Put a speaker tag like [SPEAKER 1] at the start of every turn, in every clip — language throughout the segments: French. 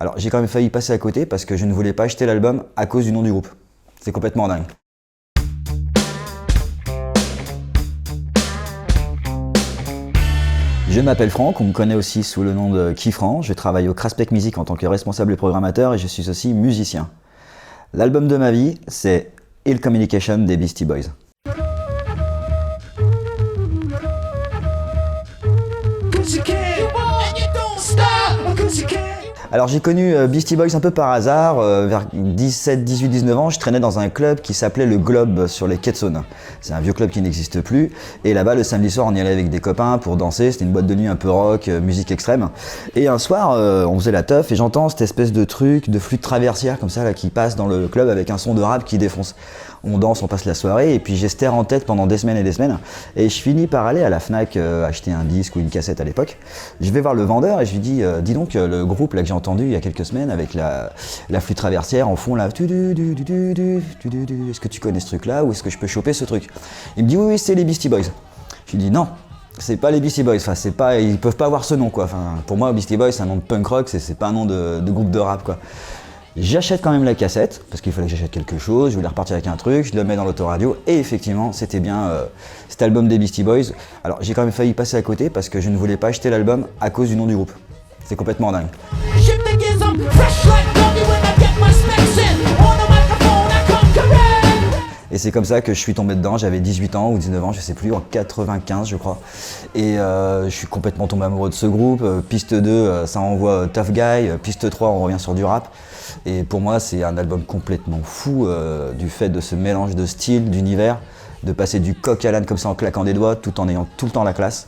[SPEAKER 1] Alors j'ai quand même failli passer à côté parce que je ne voulais pas acheter l'album à cause du nom du groupe. C'est complètement dingue. Je m'appelle Franck, on me connaît aussi sous le nom de Kifran. Je travaille au Craspec Music en tant que responsable et programmateur et je suis aussi musicien. L'album de ma vie, c'est Ill Communication des Beastie Boys. Alors j'ai connu Beastie Boys un peu par hasard, vers 17, 18, 19 ans, je traînais dans un club qui s'appelait le Globe sur les quais de Saône. C'est un vieux club qui n'existe plus, et là-bas le samedi soir on y allait avec des copains pour danser, c'était une boîte de nuit un peu rock, musique extrême. Et un soir on faisait la teuf et j'entends cette espèce de truc, de flûte traversière comme ça là, qui passe dans le club avec un son de rap qui défonce. On danse, on passe la soirée et puis j'ai ce terre en tête pendant des semaines et je finis par aller à la Fnac acheter un disque ou une cassette à l'époque. Je vais voir le vendeur et je lui dis dis donc le groupe là que j'ai entendu il y a quelques semaines avec la flûte traversière en fond là, est-ce que tu connais ce truc là ou est-ce que je peux choper ce truc? Il me dit oui c'est les Beastie Boys. Je lui dis non. C'est pas les Beastie Boys, enfin c'est pas, ils peuvent pas avoir ce nom quoi. Enfin, pour moi Beastie Boys c'est un nom de punk rock, c'est pas un nom de groupe de rap quoi. J'achète quand même la cassette, parce qu'il fallait que j'achète quelque chose, je voulais repartir avec un truc, je le mets dans l'autoradio, et effectivement, c'était bien cet album des Beastie Boys. Alors j'ai quand même failli passer à côté, parce que je ne voulais pas acheter l'album à cause du nom du groupe. C'est complètement dingue. Et c'est comme ça que je suis tombé dedans, j'avais 18 ans ou 19 ans, je sais plus, en 95 je crois. Et je suis complètement tombé amoureux de ce groupe. Piste 2, ça envoie Tough Guy. Piste 3, on revient sur du rap. Et pour moi, c'est un album complètement fou du fait de ce mélange de style, d'univers, de passer du coq à l'âne comme ça en claquant des doigts, tout en ayant tout le temps la classe.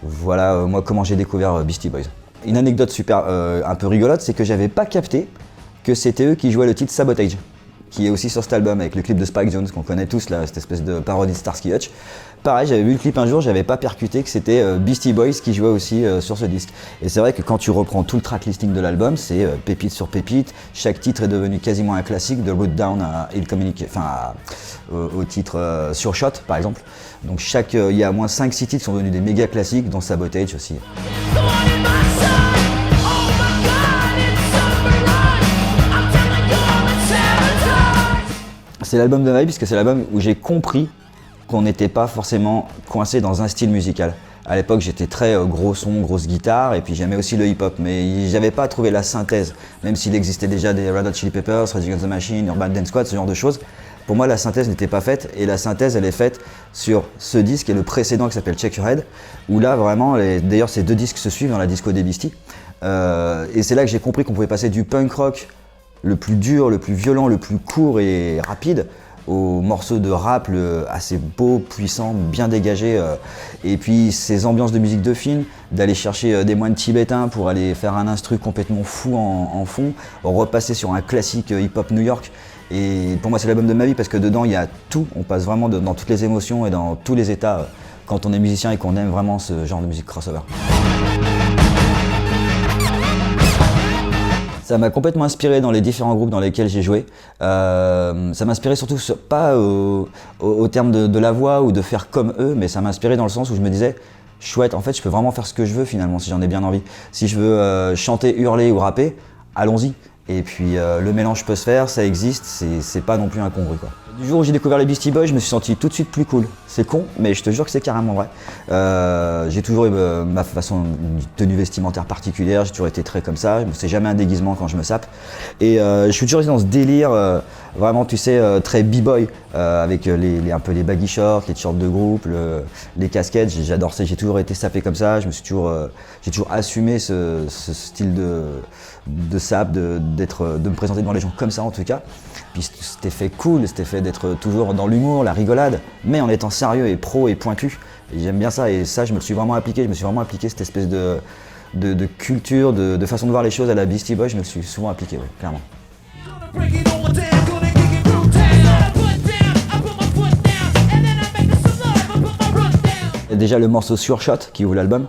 [SPEAKER 1] Voilà moi comment j'ai découvert Beastie Boys. Une anecdote super un peu rigolote, c'est que j'avais pas capté que c'était eux qui jouaient le titre Sabotage, qui est aussi sur cet album avec le clip de Spike Jonze qu'on connaît tous là, cette espèce de parodie de Starsky Hutch. Pareil, j'avais vu le clip un jour, j'avais pas percuté que c'était Beastie Boys qui jouait aussi sur ce disque. Et c'est vrai que quand tu reprends tout le track listing de l'album, c'est pépite sur pépite. Chaque titre est devenu quasiment un classique, de Root Down à Ill Communication, enfin au titre sur Shot par exemple. Donc il y a au moins 5-6 titres qui sont devenus des méga classiques, dont Sabotage aussi. C'est l'album de ma vie puisque c'est l'album où j'ai compris qu'on n'était pas forcément coincé dans un style musical. À l'époque, j'étais très gros son, grosse guitare, et puis j'aimais aussi le hip-hop, mais j'avais pas trouvé la synthèse, même s'il existait déjà des Red Hot Chili Peppers, Rage Against the Machine, Urban Dance Squad, ce genre de choses. Pour moi, la synthèse n'était pas faite, et la synthèse, elle est faite sur ce disque et le précédent qui s'appelle Check Your Head, où là, vraiment, d'ailleurs, ces deux disques se suivent dans la disco des Beastie. Et c'est là que j'ai compris qu'on pouvait passer du punk rock le plus dur, le plus violent, le plus court et rapide, aux morceaux de rap assez beau, puissant, bien dégagé, et puis ces ambiances de musique de film, d'aller chercher des moines tibétains pour aller faire un instru complètement fou en fond, repasser sur un classique hip-hop New York. Et pour moi c'est l'album de ma vie parce que dedans il y a tout, on passe vraiment dans toutes les émotions et dans tous les états quand on est musicien et qu'on aime vraiment ce genre de musique crossover. Ça m'a complètement inspiré dans les différents groupes dans lesquels j'ai joué. Ça m'a inspiré surtout, pas au terme de la voix ou de faire comme eux, mais ça m'a inspiré dans le sens où je me disais, chouette, en fait je peux vraiment faire ce que je veux finalement si j'en ai bien envie. Si je veux chanter, hurler ou rapper, allons-y. Et puis le mélange peut se faire, ça existe, c'est pas non plus incongru quoi. Du jour où j'ai découvert les Beastie Boys, je me suis senti tout de suite plus cool. C'est con, mais je te jure que c'est carrément vrai. J'ai toujours eu ma façon de tenue vestimentaire particulière, j'ai toujours été très comme ça, c'est jamais un déguisement quand je me sape. Et je suis toujours resté dans ce délire, vraiment tu sais, très b-boy, avec un peu les baggy shorts, les t-shirts de groupe, les casquettes, j'adore ça, j'ai toujours été sapé comme ça, j'ai toujours assumé ce style de sap, de me présenter devant les gens comme ça en tout cas. Puis cet effet cool, cet effet d'être toujours dans l'humour, la rigolade, mais en étant sérieux et pro et pointu. Et j'aime bien ça, et ça je me le suis vraiment appliqué, cette espèce de culture, de façon de voir les choses à la Beastie Boys, je me le suis souvent appliqué, ouais, clairement. Déjà le morceau Sur Shot qui ouvre l'album,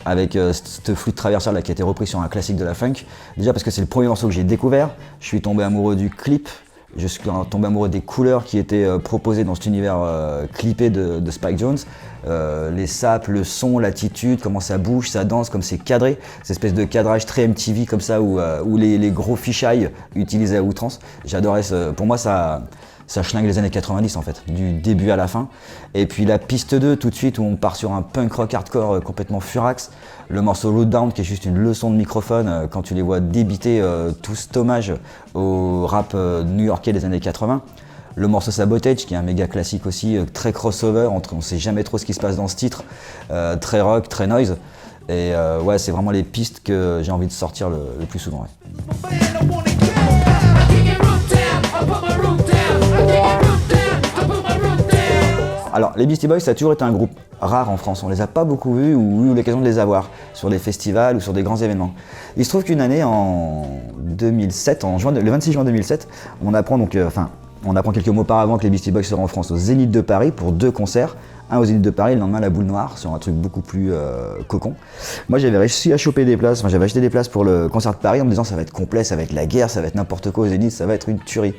[SPEAKER 1] avec cette flûte traversière là, qui a été repris sur un classique de la funk. Déjà parce que c'est le premier morceau que j'ai découvert, je suis tombé amoureux du clip, Je suis tombé amoureux des couleurs qui étaient proposées dans cet univers clippé de Spike Jonze. Les sapes, le son, l'attitude, comment ça bouge, ça danse, comme c'est cadré. Cette espèce de cadrage très MTV comme ça où les gros fisheye utilisés à outrance. J'adorais pour moi ça schlingue les années 90 en fait, du début à la fin. Et puis la piste 2 tout de suite où on part sur un punk rock hardcore complètement furax. Le morceau Load Down qui est juste une leçon de microphone quand tu les vois débiter tout cet hommage au rap new-yorkais des années 80. Le morceau Sabotage qui est un méga classique aussi, très crossover, on sait jamais trop ce qui se passe dans ce titre, très rock, très noise. Et ouais, c'est vraiment les pistes que j'ai envie de sortir le plus souvent. Ouais. Alors, les Beastie Boys, ça a toujours été un groupe rare en France. On les a pas beaucoup vus ou eu l'occasion de les avoir sur des festivals ou sur des grands événements. Il se trouve qu'une année, en 2007, le 26 juin 2007, on apprend quelques mois auparavant que les Beastie Boys seront en France au Zénith de Paris pour 2 concerts. Un au Zénith de Paris, le lendemain à la Boule Noire, sur un truc beaucoup plus cocon. Moi j'avais réussi à choper des places, j'avais acheté des places pour le concert de Paris en me disant ça va être complet, ça va être la guerre, ça va être n'importe quoi au Zénith, ça va être une tuerie.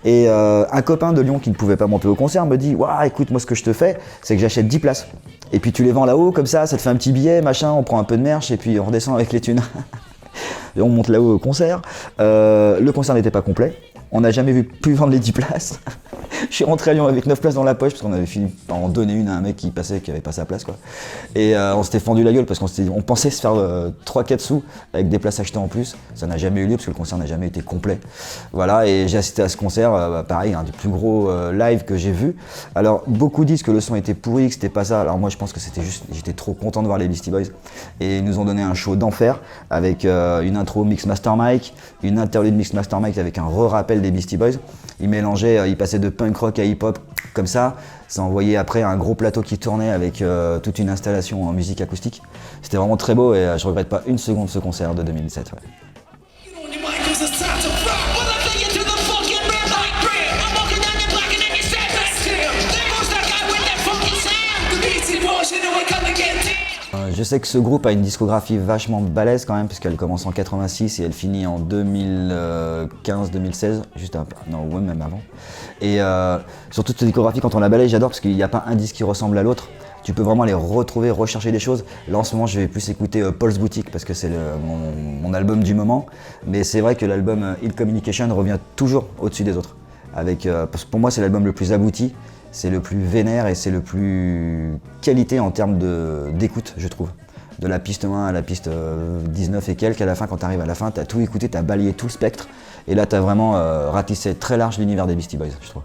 [SPEAKER 1] Et un copain de Lyon qui ne pouvait pas monter au concert me dit « Waouh, écoute, moi ce que je te fais, c'est que j'achète 10 places. Et puis tu les vends là-haut, comme ça te fait un petit billet, machin, on prend un peu de merch et puis on redescend avec les thunes. » Et on monte là-haut au concert. Le concert n'était pas complet. On n'a jamais pu vendre les 10 places. Je suis rentré à Lyon avec 9 places dans la poche parce qu'on avait fini par en donner une à un mec qui passait, qui avait pas sa place quoi. Et on s'était fendu la gueule parce on pensait se faire 3-4 sous avec des places achetées en plus. Ça n'a jamais eu lieu parce que le concert n'a jamais été complet. Voilà, et j'ai assisté à ce concert, pareil, un des plus gros live que j'ai vu. Alors beaucoup disent que le son était pourri, que c'était pas ça. Alors moi je pense que c'était juste, j'étais trop content de voir les Beastie Boys. Et ils nous ont donné un show d'enfer avec une intro Mixmaster Mike, une interlude Mixmaster Mike avec un re-rappel des Beastie Boys. Ils mélangeaient, ils passaient de punk rock à hip-hop comme ça envoyait après un gros plateau qui tournait avec toute une installation en musique acoustique. C'était vraiment très beau et je regrette pas une seconde ce concert de 2007. Ouais. Je sais que ce groupe a une discographie vachement balèze quand même, puisqu'elle commence en 86 et elle finit en 2015-2016, juste un peu, non, ouais, même avant. Et sur toute cette discographie, quand on la balaye, j'adore parce qu'il n'y a pas un disque qui ressemble à l'autre. Tu peux vraiment les retrouver, rechercher des choses. Là en ce moment, je vais plus écouter Paul's Boutique parce que c'est mon album du moment. Mais c'est vrai que l'album Ill Communication revient toujours au-dessus des autres. Parce que pour moi, c'est l'album le plus abouti. C'est le plus vénère et c'est le plus qualité en termes d'écoute, je trouve. De la piste 1 à la piste 19 et quelques, à la fin, quand tu arrives à la fin, tu as tout écouté, tu as balayé tout le spectre. Et là, tu as vraiment ratissé très large l'univers des Beastie Boys, je trouve.